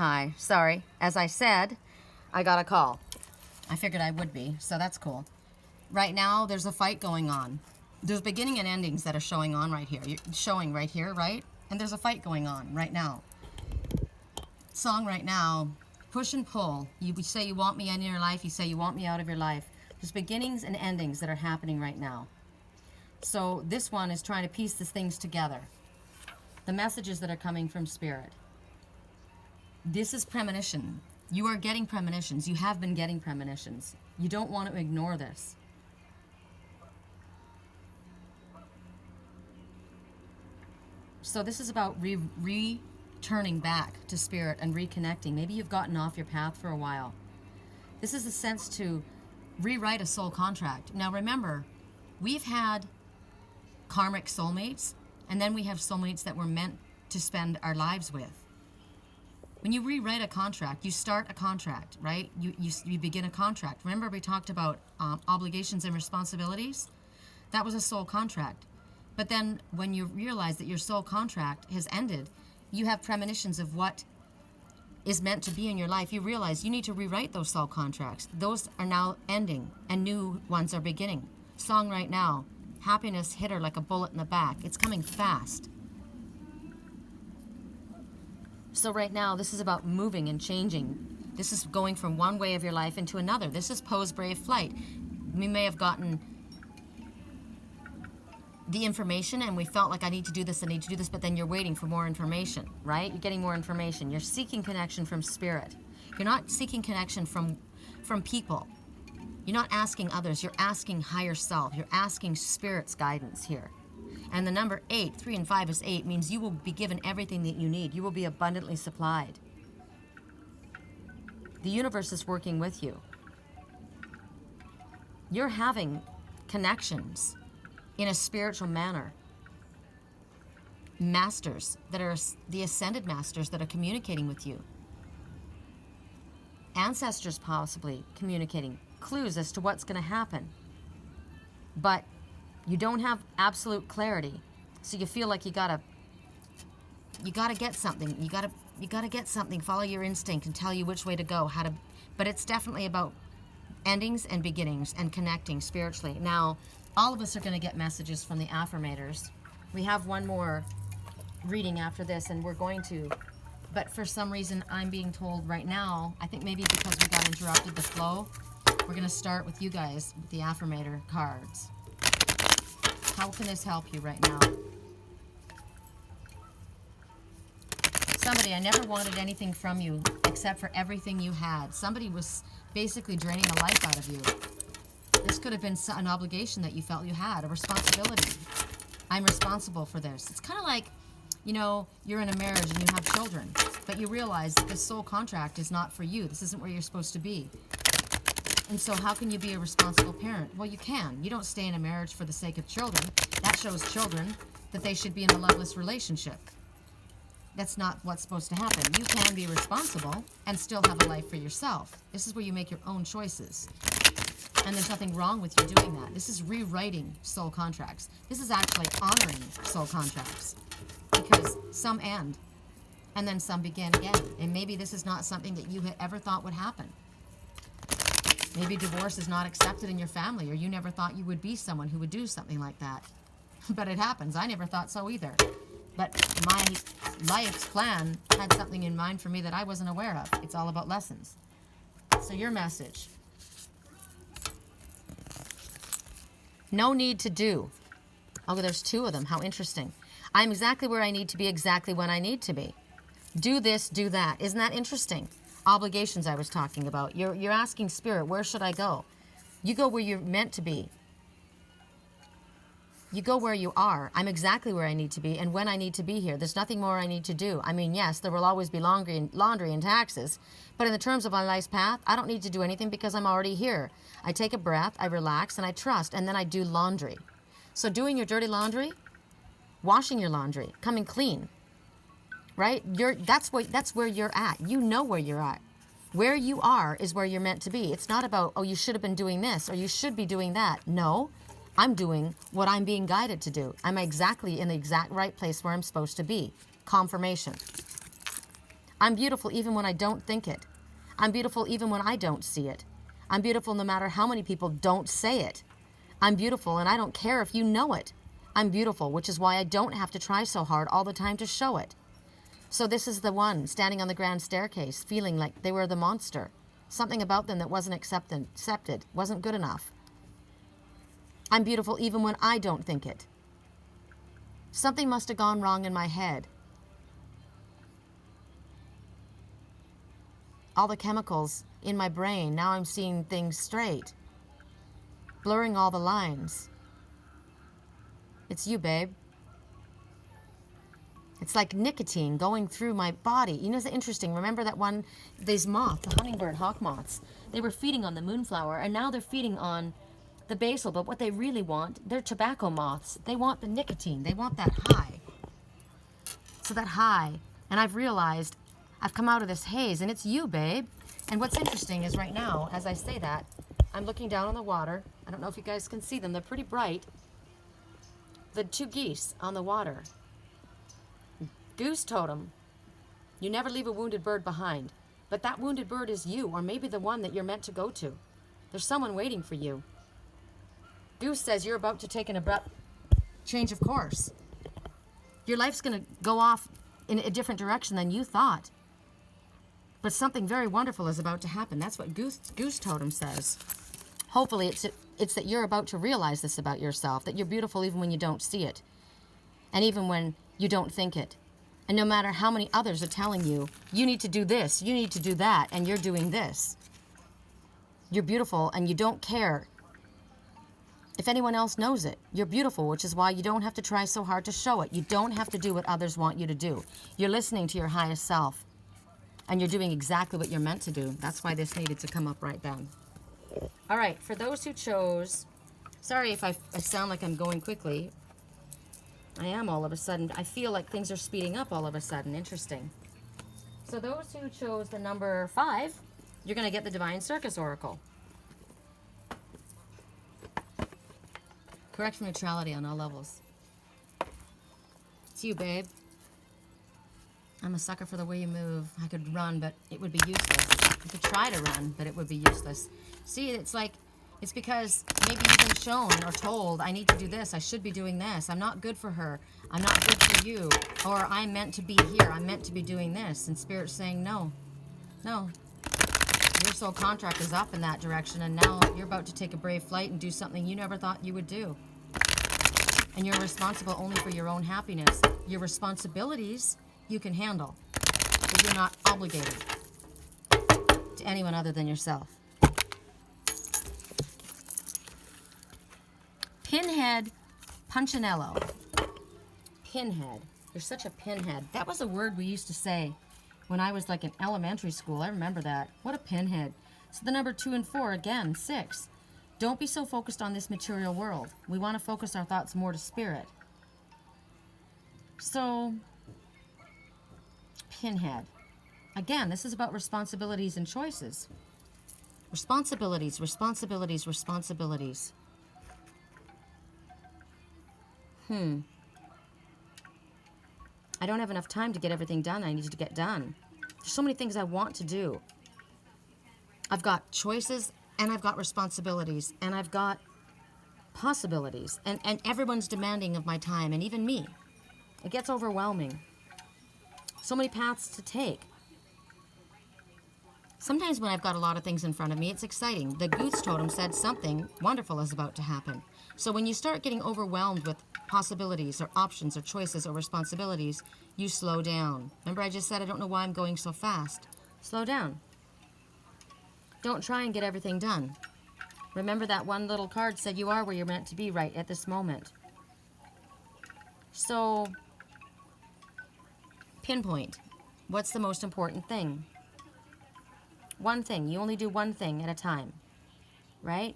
hi. Sorry. As I said, I got a call. I figured I would be, so that's cool. Right now, there's a fight going on. There's beginning and endings that are showing on right here. You're showing right here, right? And there's a fight going on right now. Song right now, push and pull. You say you want me in your life. You say you want me out of your life. There's beginnings and endings that are happening right now. So this one is trying to piece these things together. The messages that are coming from Spirit. This is premonition. You are getting premonitions. You have been getting premonitions. You don't want to ignore this. So this is about returning back to Spirit and reconnecting. Maybe you've gotten off your path for a while. This is a sense to rewrite a soul contract. Now remember, we've had karmic soulmates, and then we have soulmates that we're meant to spend our lives with. When you rewrite a contract, you start a contract, right? You begin a contract. Remember we talked about obligations and responsibilities? That was a soul contract. But then when you realize that your soul contract has ended, you have premonitions of what is meant to be in your life. You realize you need to rewrite those soul contracts. Those are now ending and new ones are beginning. Song right now, happiness hit her like a bullet in the back. It's coming fast. So right now, this is about moving and changing. This is going from one way of your life into another. This is pose brave flight. We may have gotten the information and we felt like I need to do this, but then you're waiting for more information, right? You're getting more information. You're seeking connection from Spirit. You're not seeking connection from people. You're not asking others. You're asking higher self. You're asking Spirit's guidance here. And the number 8, 3 and 5 is 8, means you will be given everything that you need. You will be abundantly supplied. The universe is working with you. You're having connections in a spiritual manner. Masters that are the ascended masters that are communicating with you. Ancestors possibly communicating. Clues as to what's going to happen. But you don't have absolute clarity. So you feel like you gotta get something. You gotta get something. Follow your instinct and tell you which way to go, but it's definitely about endings and beginnings and connecting spiritually. Now, all of us are going to get messages from the Affirmators. We have one more reading after this, and we're going to, but for some reason I'm being told right now, I think maybe because we got interrupted the flow, we're going to start with you guys with the Affirmator cards. How can this help you right now? Somebody, I never wanted anything from you except for everything you had. Somebody was basically draining the life out of you. This could have been an obligation that you felt you had, a responsibility. I'm responsible for this. It's kind of like, you know, you're in a marriage and you have children, but you realize that this soul contract is not for you. This isn't where you're supposed to be. And so how can you be a responsible parent? Well, you can. You don't stay in a marriage for the sake of children. That shows children that they should be in a loveless relationship. That's not what's supposed to happen. You can be responsible and still have a life for yourself. This is where you make your own choices. And there's nothing wrong with you doing that. This is rewriting soul contracts. This is actually honoring soul contracts. Because some end, and then some begin again. And maybe this is not something that you had ever thought would happen. Maybe divorce is not accepted in your family, or you never thought you would be someone who would do something like that. But it happens. I never thought so either. But my life's plan had something in mind for me that I wasn't aware of. It's all about lessons. So your message. No need to do. Oh, there's 2 of them. How interesting. I'm exactly where I need to be, exactly when I need to be. Do this, do that. Isn't that interesting? Obligations I was talking about. You're asking Spirit, where should I go? You go where you're meant to be. You go where you are. I'm exactly where I need to be and when I need to be here. There's nothing more I need to do. I mean, yes, there will always be laundry and taxes, but in the terms of my life's path, I don't need to do anything because I'm already here. I take a breath, I relax, and I trust, and then I do laundry. So doing your dirty laundry, washing your laundry, coming clean, right? That's where you're at. You know where you're at. Where you are is where you're meant to be. It's not about, oh, you should have been doing this or you should be doing that. No, I'm doing what I'm being guided to do. I'm exactly in the exact right place where I'm supposed to be. Confirmation. I'm beautiful even when I don't think it. I'm beautiful even when I don't see it. I'm beautiful no matter how many people don't say it. I'm beautiful and I don't care if you know it. I'm beautiful, which is why I don't have to try so hard all the time to show it. So this is the one standing on the grand staircase, feeling like they were the monster. Something about them that wasn't accepted, wasn't good enough. I'm beautiful even when I don't think it. Something must have gone wrong in my head. All the chemicals in my brain, now I'm seeing things straight. Blurring all the lines. It's you, babe. It's like nicotine going through my body. You know, it's interesting. Remember that one, these moths, the hummingbird hawk moths, they were feeding on the moonflower, and now they're feeding on the basil, but what they really want, they're tobacco moths. They want the nicotine. They want that high. So that high, and I've realized I've come out of this haze, and it's you, babe. And what's interesting is right now, as I say that, I'm looking down on the water. I don't know if you guys can see them. They're pretty bright. The two geese on the water. Goose totem. You never leave a wounded bird behind. But that wounded bird is you, or maybe the one that you're meant to go to. There's someone waiting for you. Goose says you're about to take an abrupt change of course. Your life's going to go off in a different direction than you thought. But something very wonderful is about to happen. That's what Goose Totem says. Hopefully it's that you're about to realize this about yourself, that you're beautiful even when you don't see it, and even when you don't think it. And no matter how many others are telling you, you need to do this, you need to do that, and you're doing this. You're beautiful and you don't care if anyone else knows it. You're beautiful, which is why you don't have to try so hard to show it. You don't have to do what others want you to do. You're listening to your highest self, and you're doing exactly what you're meant to do. That's why this needed to come up right then. All right, for those who chose, sorry if I sound like I'm going quickly. I am all of a sudden. I feel like things are speeding up all of a sudden. Interesting. So those who chose the number 5, you're going to get the Divine Circus Oracle. Correct neutrality on all levels. It's you, babe. I'm a sucker for the way you move. I could run, but it would be useless. I could try to run, but it would be useless. See, it's like, it's because maybe you've been shown or told, I need to do this, I should be doing this, I'm not good for her, I'm not good for you, or I'm meant to be here, I'm meant to be doing this, and Spirit's saying, no, no. Your soul contract is up in that direction, and now you're about to take a brave flight and do something you never thought you would do. And you're responsible only for your own happiness. Your responsibilities you can handle, but you're not obligated to anyone other than yourself. Pinhead, Punchenelo. Pinhead. You're such a pinhead. That was a word we used to say when I was like in elementary school. I remember that. What a pinhead. So the number 2 and 4, again, 6. Don't be so focused on this material world. We want to focus our thoughts more to spirit. So, Pinhead. Again, this is about responsibilities and choices. Responsibilities, responsibilities, responsibilities. I don't have enough time to get everything done I need to get done. There's so many things I want to do. I've got choices, and I've got responsibilities, and I've got possibilities, and everyone's demanding of my time, and even me. It gets overwhelming. So many paths to take. Sometimes when I've got a lot of things in front of me, it's exciting. The Goose Totem said something wonderful is about to happen. So when you start getting overwhelmed with possibilities or options or choices or responsibilities, you slow down. Remember I just said I don't know why I'm going so fast. Slow down. Don't try and get everything done. Remember that one little card said you are where you're meant to be right at this moment. So, pinpoint. What's the most important thing? One thing. You only do one thing at a time, right?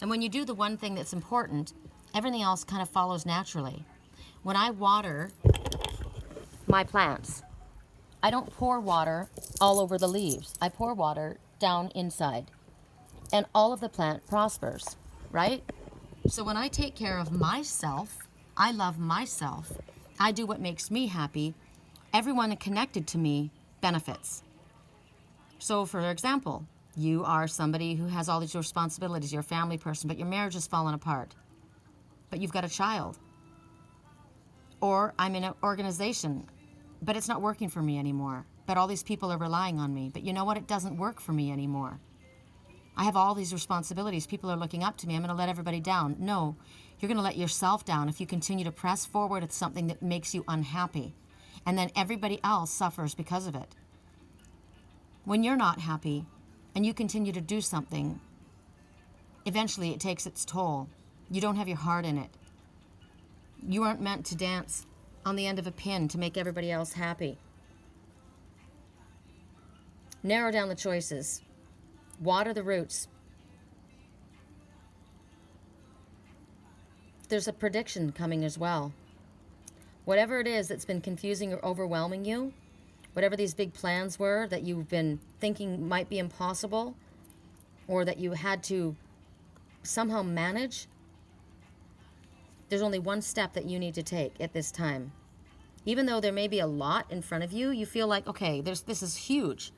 And when you do the one thing that's important, everything else kind of follows naturally. When I water my plants, I don't pour water all over the leaves. I pour water down inside. And all of the plant prospers, right? So when I take care of myself, I love myself, I do what makes me happy, everyone connected to me benefits. So, for example, you are somebody who has all these responsibilities. You're a family person, but your marriage has fallen apart. But you've got a child. Or I'm in an organization, but it's not working for me anymore. But all these people are relying on me. But you know what? It doesn't work for me anymore. I have all these responsibilities. People are looking up to me. I'm going to let everybody down. No, you're going to let yourself down if you continue to press forward with something that makes you unhappy. And then everybody else suffers because of it. When you're not happy and you continue to do something, eventually it takes its toll. You don't have your heart in it. You aren't meant to dance on the end of a pin to make everybody else happy. Narrow down the choices. Water the roots. There's a prediction coming as well. Whatever it is that's been confusing or overwhelming you, whatever these big plans were that you've been thinking might be impossible, or that you had to somehow manage, there's only one step that you need to take at this time. Even though there may be a lot in front of you, you feel like, okay, this is huge.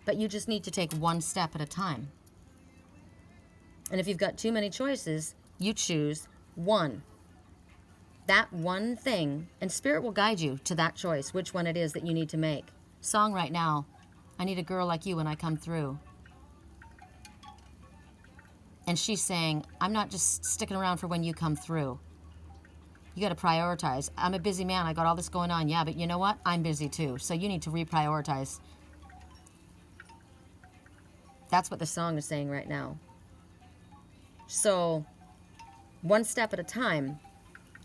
But you just need to take one step at a time. And if you've got too many choices, you choose one. That one thing, and Spirit will guide you to that choice, which one it is that you need to make. Song right now, I need a girl like you when I come through. And she's saying, I'm not just sticking around for when you come through. You got to prioritize. I'm a busy man. I got all this going on. Yeah, but you know what? I'm busy too. So you need to reprioritize. That's what the song is saying right now. So, one step at a time,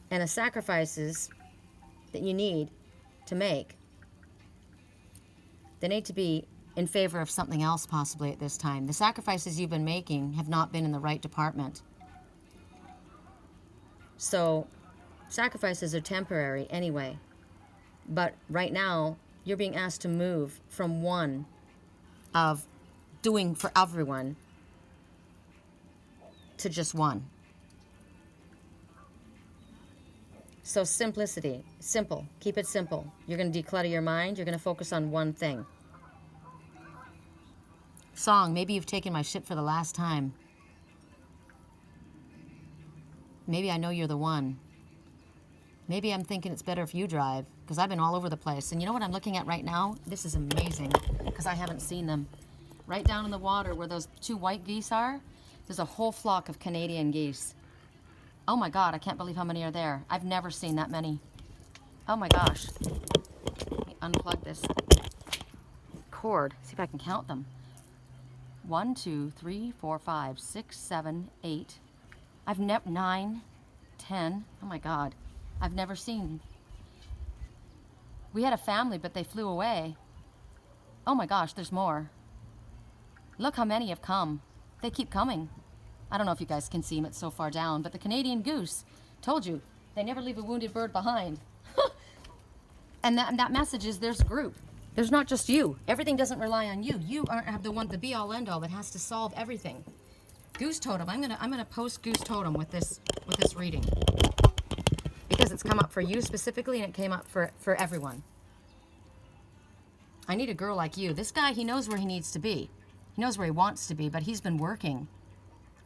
and the sacrifices that you need to make, they need to be in favor of something else possibly at this time. The sacrifices you've been making have not been in the right department. So, sacrifices are temporary anyway. But right now, you're being asked to move from one of doing for everyone to just one. So simplicity, simple, keep it simple. You're going to declutter your mind. You're going to focus on one thing. Song, maybe you've taken my shit for the last time. Maybe I know you're the one. Maybe I'm thinking it's better if you drive, because I've been all over the place. And you know what I'm looking at right now? This is amazing, because I haven't seen them. Right down in the water where those two white geese are, there's a whole flock of Canadian geese. Oh my God, I can't believe how many are there. I've never seen that many. Oh my gosh. Let me unplug this cord, see if I can count them. 1, 2, 3, 4, 5, 6, 7, 8. I've never, 9, 10. Oh my God. I've never seen. We had a family, but they flew away. Oh my gosh, there's more. Look how many have come. They keep coming. I don't know if you guys can see them, it's so far down, but the Canadian goose, told you, they never leave a wounded bird behind. And that message is there's a group. There's not just you. Everything doesn't rely on you. You aren't the one, the be all end all that has to solve everything. Goose Totem, I'm gonna post Goose Totem with this reading. Because it's come up for you specifically and it came up for everyone. I need a girl like you. This guy, he knows where he needs to be. He knows where he wants to be, but he's been working.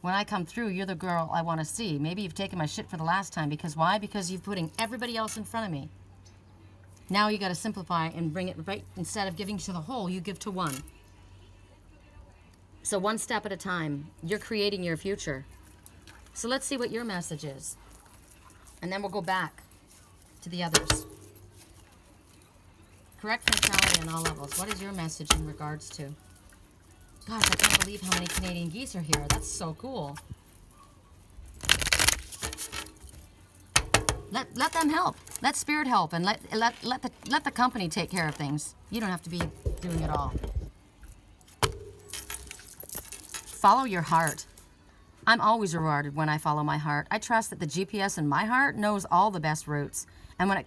When I come through, you're the girl I want to see. Maybe you've taken my shit for the last time. Because why? Because you're putting everybody else in front of me. Now you got to simplify and bring it right. Instead of giving to the whole, you give to one. So one step at a time. You're creating your future. So let's see what your message is. And then we'll go back to the others. Correct mentality on all levels. What is your message in regards to? Gosh, I can't believe how many Canadian geese are here. That's so cool. Let them help. Let Spirit help, and let the company take care of things. You don't have to be doing it all. Follow your heart. I'm always rewarded when I follow my heart. I trust that the GPS in my heart knows all the best routes. And when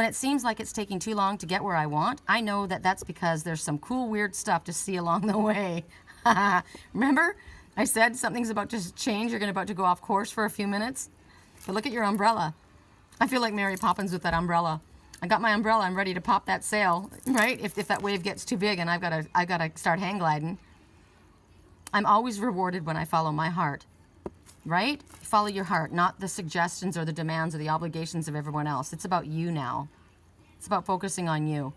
it seems like it's taking too long to get where I want, I know that that's because there's some cool, weird stuff to see along the way. Remember? I said something's about to change. You're about to go off course for a few minutes. But look at your umbrella. I feel like Mary Poppins with that umbrella. I got my umbrella. I'm ready to pop that sail, right? If that wave gets too big and I've got to start hang gliding. I'm always rewarded when I follow my heart, right? Follow your heart, not the suggestions or the demands or the obligations of everyone else. It's about you now. It's about focusing on you.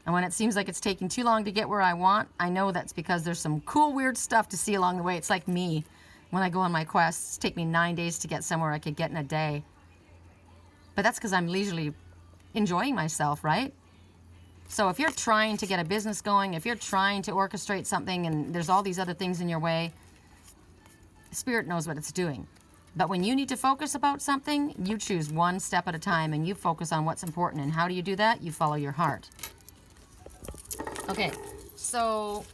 And when it seems like it's taking too long to get where I want, I know that's because there's some cool, weird stuff to see along the way. It's like me. When I go on my quests, it takes me 9 days to get somewhere I could get in a day. But that's because I'm leisurely enjoying myself, right? So if you're trying to get a business going, if you're trying to orchestrate something and there's all these other things in your way, Spirit knows what it's doing. But when you need to focus about something, you choose one step at a time and you focus on what's important. And how do you do that? You follow your heart. Okay, so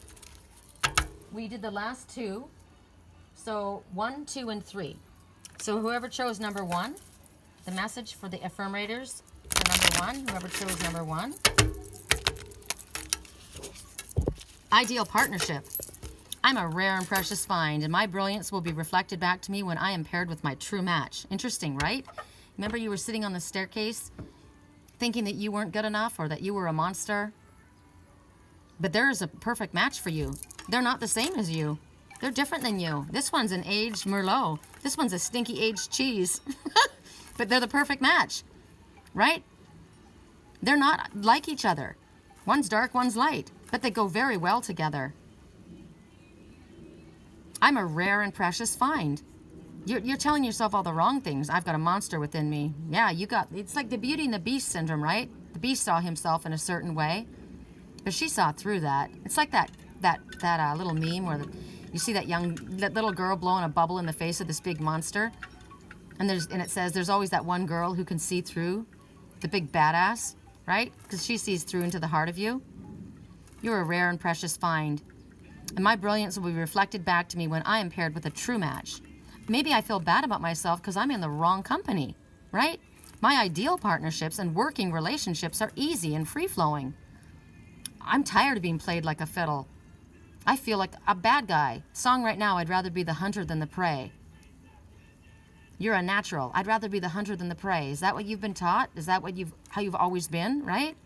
we did the last two. So 1, 2, and 3. So whoever chose number 1, the message for the Affirmators for number 1, whoever chose number 1. Ideal partnership. I'm a rare and precious find, and my brilliance will be reflected back to me when I am paired with my true match. Interesting, right? Remember you were sitting on the staircase thinking that you weren't good enough or that you were a monster? But there is a perfect match for you. They're not the same as you. They're different than you. This one's an aged Merlot. This one's a stinky aged cheese. But they're the perfect match, right? They're not like each other. One's dark, one's light, but they go very well together. I'm a rare and precious find. You're telling yourself all the wrong things. I've got a monster within me. Yeah, it's like the Beauty and the Beast syndrome, right? The Beast saw himself in a certain way, but she saw through that. It's like that little meme where you see that little girl blowing a bubble in the face of this big monster, and it says there's always that one girl who can see through the big badass, right? Because she sees through into the heart of you. You're a rare and precious find, and my brilliance will be reflected back to me when I am paired with a true match. Maybe I feel bad about myself because I'm in the wrong company, right? My ideal partnerships and working relationships are easy and free-flowing. I'm tired of being played like a fiddle. I feel like a bad guy. Song right now, I'd rather be the hunter than the prey. You're a natural. I'd rather be the hunter than the prey. Is that what you've been taught? Is that how you've always been, right?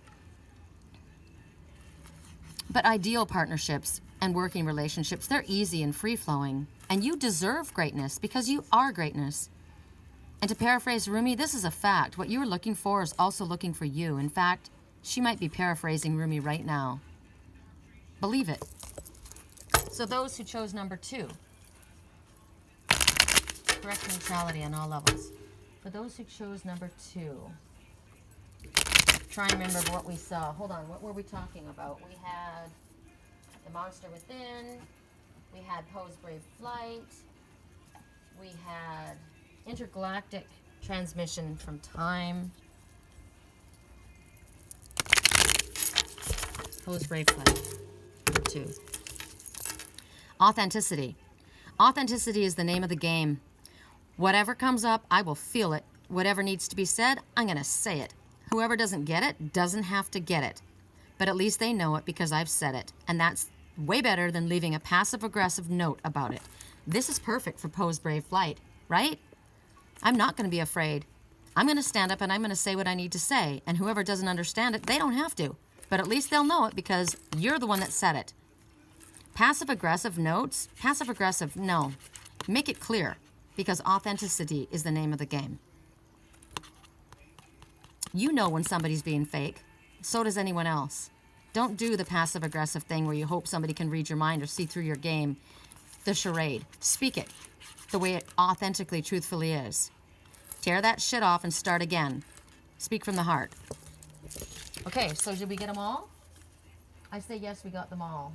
But ideal partnerships and working relationships, they're easy and free-flowing. And you deserve greatness because you are greatness. And to paraphrase Rumi, this is a fact. What you're looking for is also looking for you. In fact, she might be paraphrasing Rumi right now. Believe it. So those who chose number 2, correct neutrality on all levels. For those who chose number 2, try and remember what we saw. Hold on, what were we talking about? We had the monster within. We had Poe's Brave Flight. We had intergalactic transmission from time. Poe's Brave Flight. 2. Authenticity. Authenticity is the name of the game. Whatever comes up, I will feel it. Whatever needs to be said, I'm going to say it. Whoever doesn't get it doesn't have to get it. But at least they know it because I've said it. And that's way better than leaving a passive-aggressive note about it. This is perfect for Poe's Brave Flight, right? I'm not going to be afraid. I'm going to stand up and I'm going to say what I need to say. And whoever doesn't understand it, they don't have to. But at least they'll know it because you're the one that said it. Passive-aggressive notes? Passive-aggressive, no. Make it clear because authenticity is the name of the game. You know when somebody's being fake. So does anyone else. Don't do the passive-aggressive thing where you hope somebody can read your mind or see through your game. The charade. Speak it the way it authentically, truthfully is. Tear that shit off and start again. Speak from the heart. Okay, so did we get them all? I say yes, we got them all.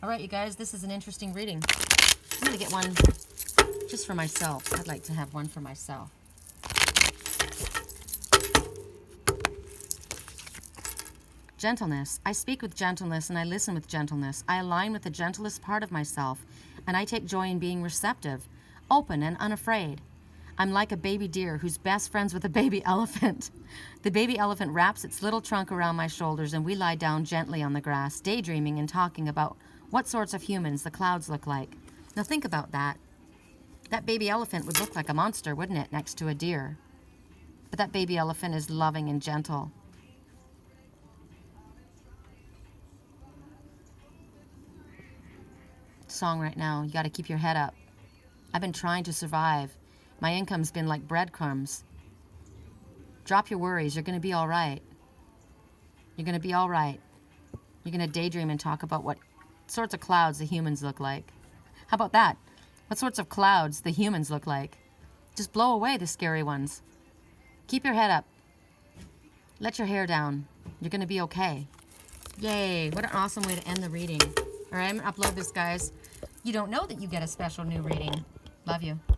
All right, you guys, this is an interesting reading. I'm going to get one just for myself. I'd like to have one for myself. Gentleness. I speak with gentleness and I listen with gentleness. I align with the gentlest part of myself, and I take joy in being receptive, open, and unafraid. I'm like a baby deer who's best friends with a baby elephant. The baby elephant wraps its little trunk around my shoulders, and we lie down gently on the grass, daydreaming and talking about what sorts of humans the clouds look like. Now think about that. That baby elephant would look like a monster, wouldn't it, next to a deer? But that baby elephant is loving and gentle. Song right now, you got to keep your head up. I've been trying to survive. My income's been like breadcrumbs. Drop your worries. You're going to be all right. You're going to be all right. You're going to daydream and talk about what sorts of clouds the humans look like. How about that? What sorts of clouds the humans look like? Just blow away the scary ones. Keep your head up. Let your hair down. You're going to be okay. Yay. What an awesome way to end the reading. All right, I'm going to upload this, guys. You don't know that you get a special new reading. Love you.